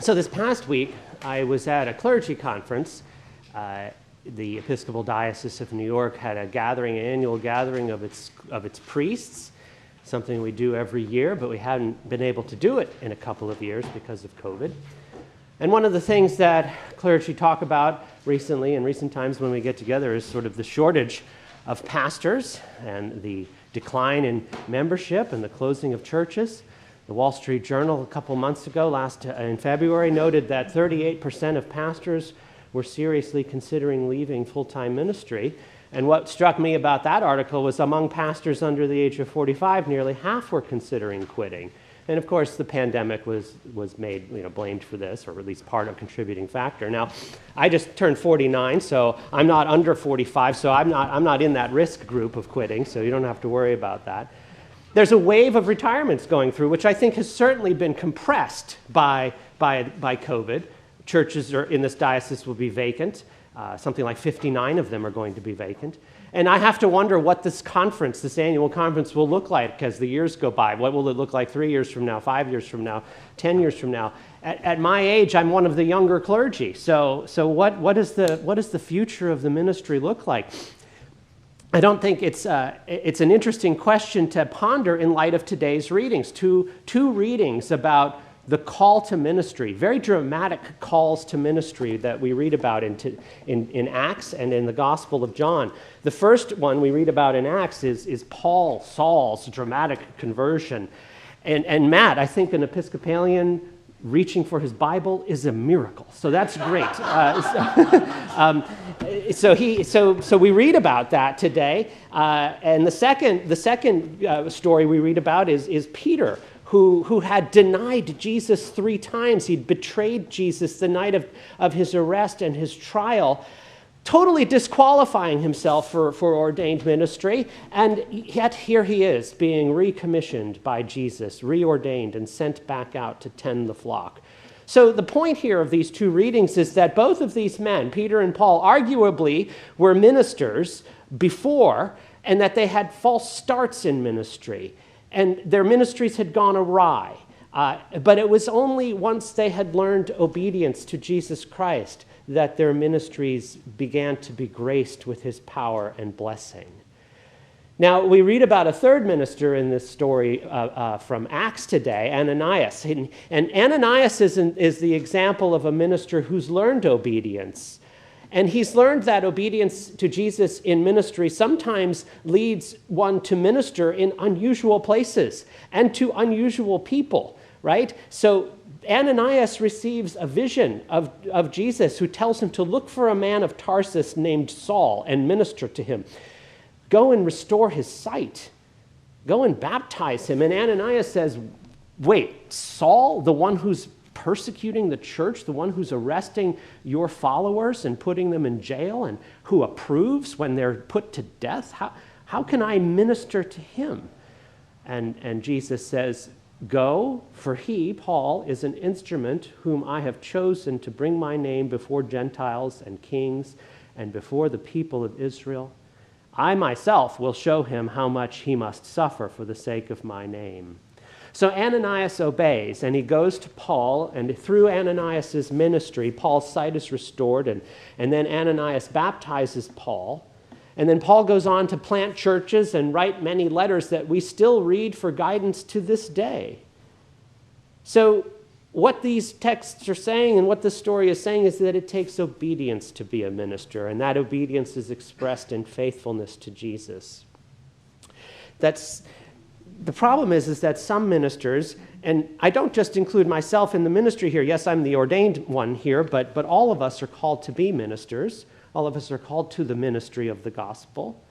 So this past week, I was at a clergy conference. The Episcopal Diocese of New York had an annual gathering of its priests, something we do every year, but we hadn't been able to do it in a couple of years because of COVID. And one of the things that clergy talk about recently, in recent times when we get together, is sort of the shortage of pastors and the decline in membership and the closing of churches. The Wall Street Journal a couple months ago, in February, noted that 38% of pastors were seriously considering leaving full-time ministry. And what struck me about that article was among pastors under the age of 45, nearly half were considering quitting. And of course, the pandemic was made, blamed for this, or at least part of a contributing factor. Now, I just turned 49, so I'm not under 45, so I'm not in that risk group of quitting, so you don't have to worry about that. There's a wave of retirements going through, which I think has certainly been compressed by COVID. Churches in this diocese will be vacant. Something like 59 of them are going to be vacant. And I have to wonder what this annual conference will look like as the years go by. What will it look like 3 years from now, 5 years from now, 10 years from now? At my age, I'm one of the younger clergy. So what does the future of the ministry look like? I don't think it's an interesting question to ponder in light of today's readings. Two readings about the call to ministry, very dramatic calls to ministry that we read about in Acts and in the Gospel of John. The first one we read about in Acts is Saul's dramatic conversion. And Matt, I think an Episcopalian reaching for his Bible is a miracle. So that's great. So we read about that today. And the second story we read about is Peter, who had denied Jesus 3 times. He'd betrayed Jesus the night of his arrest and his trial, totally disqualifying himself for ordained ministry. And yet here he is, being recommissioned by Jesus, reordained and sent back out to tend the flock. So the point here of these two readings is that both of these men, Peter and Paul, arguably were ministers before, and that they had false starts in ministry. And their ministries had gone awry. But it was only once they had learned obedience to Jesus Christ that their ministries began to be graced with his power and blessing. Now, we read about a third minister in this story from Acts today, Ananias. And Ananias is the example of a minister who's learned obedience. And he's learned that obedience to Jesus in ministry sometimes leads one to minister in unusual places and to unusual people, right? So Ananias receives a vision of Jesus who tells him to look for a man of Tarsus named Saul and minister to him. Go and restore his sight. Go and baptize him. And Ananias says, wait, Saul, the one who's persecuting the church, the one who's arresting your followers and putting them in jail, and who approves when they're put to death? How can I minister to him? And Jesus says, go, for he, Paul, is an instrument whom I have chosen to bring my name before Gentiles and kings and before the people of Israel. I myself will show him how much he must suffer for the sake of my name. So Ananias obeys, and he goes to Paul, and through Ananias' ministry, Paul's sight is restored, and then Ananias baptizes Paul. And then Paul goes on to plant churches and write many letters that we still read for guidance to this day. So what these texts are saying and what this story is saying is that it takes obedience to be a minister, and that obedience is expressed in faithfulness to Jesus. The problem is that some ministers, and I don't just include myself in the ministry here. Yes, I'm the ordained one here, but all of us are called to be ministers. All of us are called to the ministry of the gospel.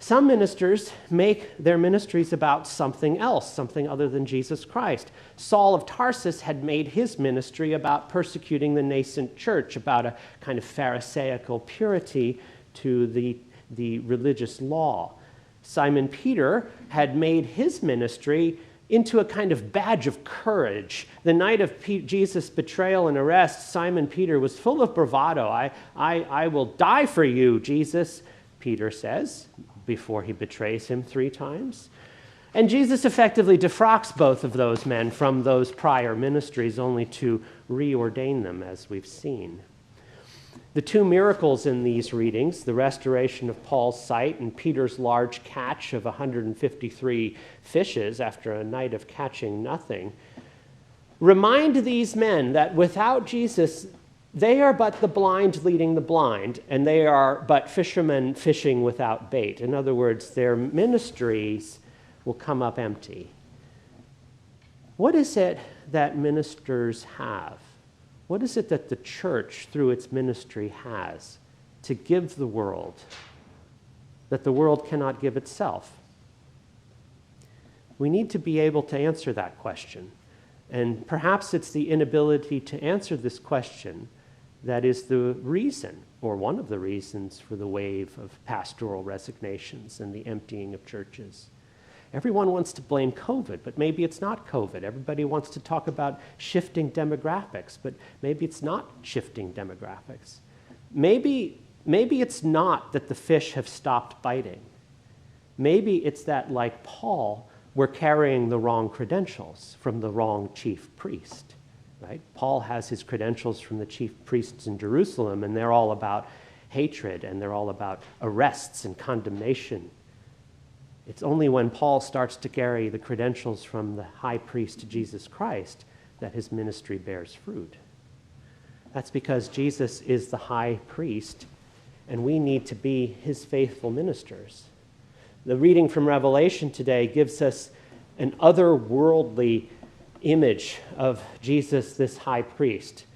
Some ministers make their ministries about something else, something other than Jesus Christ. Saul of Tarsus had made his ministry about persecuting the nascent church, about a kind of Pharisaical purity to the religious law. Simon Peter had made his ministry into a kind of badge of courage. The night of Jesus' betrayal and arrest, Simon Peter was full of bravado. I will die for you, Jesus, Peter says, before he betrays him 3 times. And Jesus effectively defrocks both of those men from those prior ministries, only to reordain them, as we've seen. The two miracles in these readings, the restoration of Paul's sight and Peter's large catch of 153 fishes after a night of catching nothing, remind these men that without Jesus, they are but the blind leading the blind, and they are but fishermen fishing without bait. In other words, their ministries will come up empty. What is it that ministers have? What is it that the church, through its ministry, has to give the world that the world cannot give itself? We need to be able to answer that question. And perhaps it's the inability to answer this question that is the reason, or one of the reasons, for the wave of pastoral resignations and the emptying of churches. Everyone wants to blame COVID, but maybe it's not COVID. Everybody wants to talk about shifting demographics, but maybe it's not shifting demographics. Maybe it's not that the fish have stopped biting. Maybe it's that, like Paul, we're carrying the wrong credentials from the wrong chief priest, right? Paul has his credentials from the chief priests in Jerusalem, and they're all about hatred, and they're all about arrests and condemnation. It's only when Paul starts to carry the credentials from the high priest Jesus Christ that his ministry bears fruit. That's because Jesus is the high priest, and we need to be his faithful ministers. The reading from Revelation today gives us an otherworldly image of Jesus, this high priest,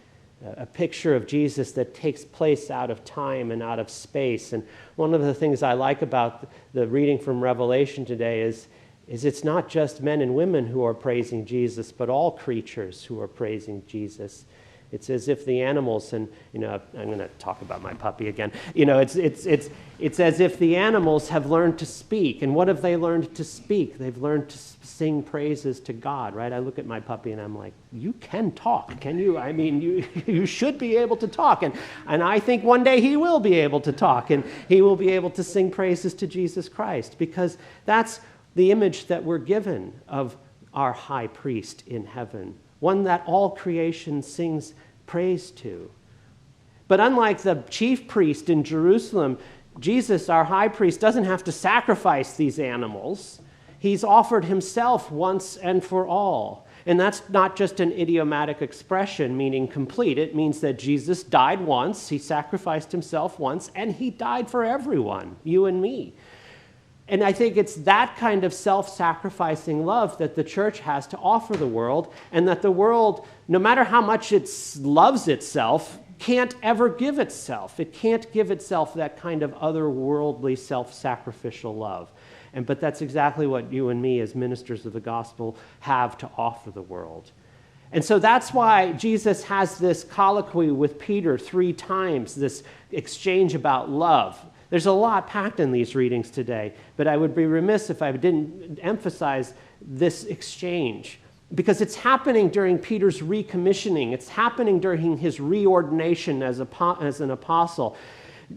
a picture of Jesus that takes place out of time and out of space. And one of the things I like about the reading from Revelation today is it's not just men and women who are praising Jesus, but all creatures who are praising Jesus. It's as if the animals, and I'm going to talk about my puppy again. It's as if the animals have learned to speak. And what have they learned to speak? They've learned to sing praises to God, right? I look at my puppy and I'm like, you can talk, can you? I mean, you should be able to talk. And I think one day he will be able to talk, and he will be able to sing praises to Jesus Christ, because that's the image that we're given of our high priest in heaven, one that all creation sings praise to. But unlike the chief priest in Jerusalem, Jesus, our high priest, doesn't have to sacrifice these animals. He's offered himself once and for all. And that's not just an idiomatic expression meaning complete. It means that Jesus died once, he sacrificed himself once, and he died for everyone, you and me. And I think it's that kind of self-sacrificing love that the church has to offer the world, and that the world, no matter how much it loves itself, can't ever give itself. It can't give itself that kind of otherworldly self-sacrificial love. But that's exactly what you and me as ministers of the gospel have to offer the world. And so that's why Jesus has this colloquy with Peter 3 times, this exchange about love. There's a lot packed in these readings today, but I would be remiss if I didn't emphasize this exchange, because it's happening during Peter's recommissioning. It's happening during his reordination as an apostle.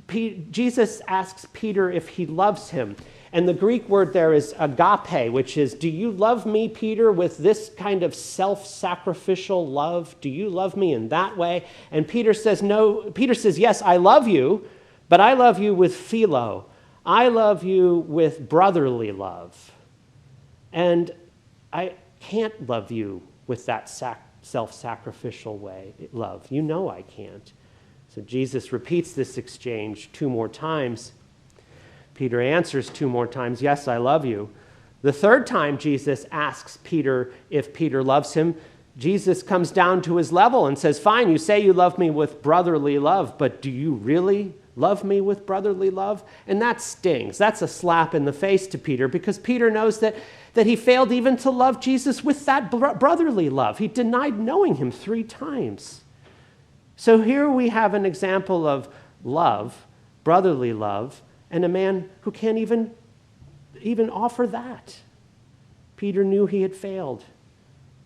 Jesus asks Peter if he loves him. And the Greek word there is agape, which is, do you love me, Peter, with this kind of self-sacrificial love? Do you love me in that way? And Peter says, no. Peter says, yes, I love you, but I love you with philo. I love you with brotherly love. And I can't love you with that self-sacrificial love. You know I can't. So Jesus repeats this exchange 2 more times. Peter answers 2 more times, yes, I love you. The 3rd time Jesus asks Peter if Peter loves him, Jesus comes down to his level and says, fine, you say you love me with brotherly love, but do you really love me with brotherly love? And that stings. That's a slap in the face to Peter, because Peter knows that he failed even to love Jesus with that brotherly love. He denied knowing him 3 times. So here we have an example of love, brotherly love, and a man who can't even offer that. Peter knew he had failed.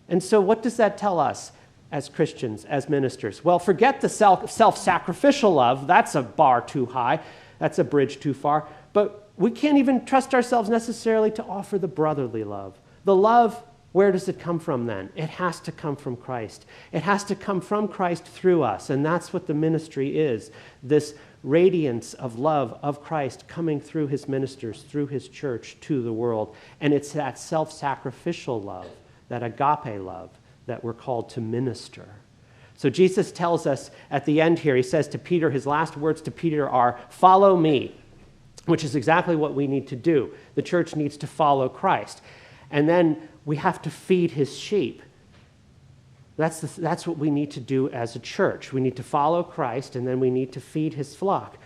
And so what does that tell us as Christians, as ministers? Well, forget the self-sacrificial love. That's a bar too high. That's a bridge too far. But we can't even trust ourselves necessarily to offer the brotherly love. The love, where does it come from then? It has to come from Christ. It has to come from Christ through us, and that's what the ministry is. This radiance of love of Christ coming through his ministers, through his church to the world. And it's that self-sacrificial love, that agape love, that we're called to minister. So Jesus tells us at the end here, he says to Peter, his last words to Peter are, "Follow me," which is exactly what we need to do. The church needs to follow Christ. And then we have to feed his sheep. That's what we need to do as a church. We need to follow Christ, and then we need to feed his flock,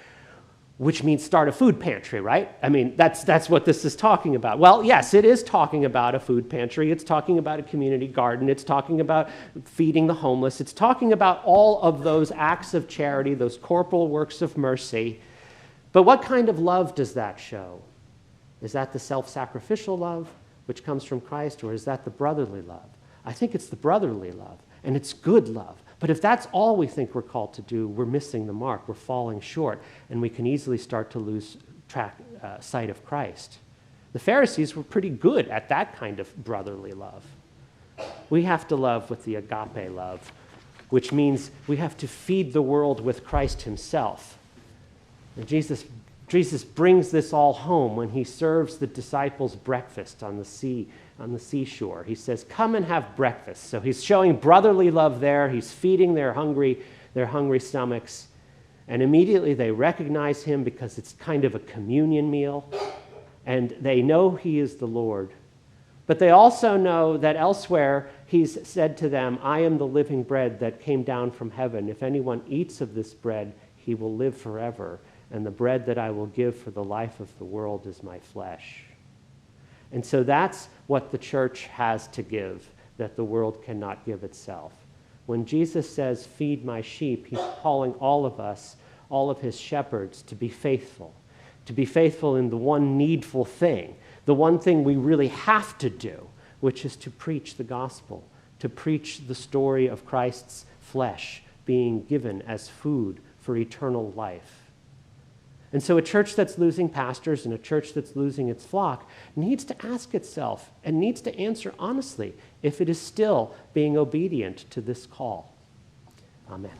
which means start a food pantry, right? I mean, that's what this is talking about. Well, yes, it is talking about a food pantry. It's talking about a community garden. It's talking about feeding the homeless. It's talking about all of those acts of charity, those corporal works of mercy. But what kind of love does that show? Is that the self-sacrificial love, which comes from Christ, or is that the brotherly love? I think it's the brotherly love, and it's good love. But if that's all we think we're called to do, we're missing the mark. We're falling short, and we can easily start to lose sight of Christ. The Pharisees were pretty good at that kind of brotherly love. We have to love with the agape love, which means we have to feed the world with Christ himself. And Jesus brings this all home when he serves the disciples breakfast on the seashore. He says, "Come and have breakfast." So he's showing brotherly love there. He's feeding their hungry stomachs. And immediately they recognize him because it's kind of a communion meal. And they know he is the Lord. But they also know that elsewhere he's said to them, "I am the living bread that came down from heaven. If anyone eats of this bread, he will live forever. And the bread that I will give for the life of the world is my flesh." And so that's what the church has to give that the world cannot give itself. When Jesus says, "Feed my sheep," he's calling all of us, all of his shepherds, to be faithful in the one needful thing, the one thing we really have to do, which is to preach the gospel, to preach the story of Christ's flesh being given as food for eternal life. And so a church that's losing pastors and a church that's losing its flock needs to ask itself and needs to answer honestly if it is still being obedient to this call. Amen.